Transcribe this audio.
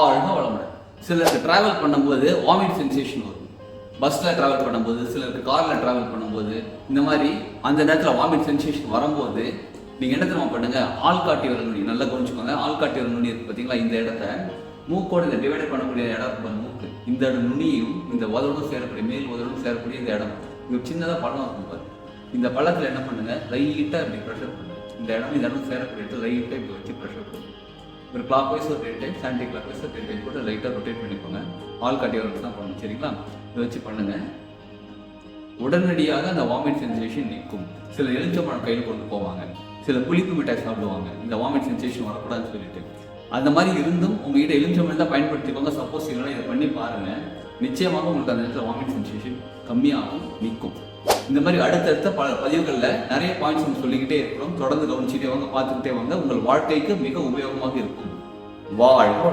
வாழ்க வளமுடன். சிலருக்கு டிராவல் பண்ணும்போது வாமிட் சென்சேஷன் வரும். பஸ்ஸில் ட்ராவல் பண்ணும்போது, சிலருக்கு காரில் ட்ராவல் பண்ணும்போது, இந்த மாதிரி அந்த நேரத்தில் வாமிட் சென்சேஷன் வரும்போது நீங்கள் என்ன தெரியுமா பண்ணுங்க, ஆள்காட்டி விரல் நுனி நல்லா கவனிச்சுக்கோங்க. ஆள்காட்டி விரல் நுனி இருக்குது பார்த்தீங்களா, இந்த இடத்த மூக்கோட இந்த டிவைட் பண்ணக்கூடிய இடம் இருக்கும் மூக்கு, இந்த நுனியும் இந்த உதடும் சேரக்கூடிய மேல் உதடும் சேரக்கூடிய இந்த இடம், இது சின்னதாக பள்ளம் இருக்கும் பாரு. இந்த பள்ளத்தில் என்ன பண்ணுங்க, லைட்டாக இப்படி ப்ரெஷர் பண்ணுங்க. இந்த இடம் சேரக்கூடிய லைட்டாக இப்படி வச்சு ப்ரெஷர் பண்ணுங்க. ஒரு கிளாக் வைஸ் ஒரு 3 டைம்ஸ், ஆன்டி கிளாக் வைஸ் ஒரு 3 டைம் போட்டு லைட்டாக ரொட்டேட் பண்ணிக்கோங்க. ஆள்காட்டி விரல் தான் பண்ணணும், சரிங்களா? இதை வச்சு பண்ணுங்க. உடனடியாக அந்த வாமிட் சென்சேஷன் நிற்கும். சில எலுமிச்சம்பழம் கையில் கொண்டு போவாங்க, சில புளிப்பு மிட்டாய் சாப்பிடுவாங்க இந்த வாமிட் சென்சேஷன் வரக்கூடாதுன்னு சொல்லிட்டு. அந்த மாதிரி இருந்தும் உங்ககிட்ட எலுமிச்சம்பழம் தான் பயன்படுத்திக்கோங்க. சப்போஸ் இல்லைன்னா இதை பண்ணி பாருங்க, நிச்சயமாக உங்களுக்கு அந்த நேரத்தில் வாமிட் சென்சேஷன் கம்மியாகும், நிற்கும். இந்த மாதிரி அடுத்தடுத்த பல பதிவுகளில் நிறைய பாயிண்ட்ஸ் சொல்லிக்கிட்டே இருக்கிறோம். தொடர்ந்து கவனிச்சுட்டே வாங்க, பார்த்துக்கிட்டே வாங்க. உங்கள் வாழ்க்கைக்கு மிக உபயோகமாக இருக்கும். வாழ்க.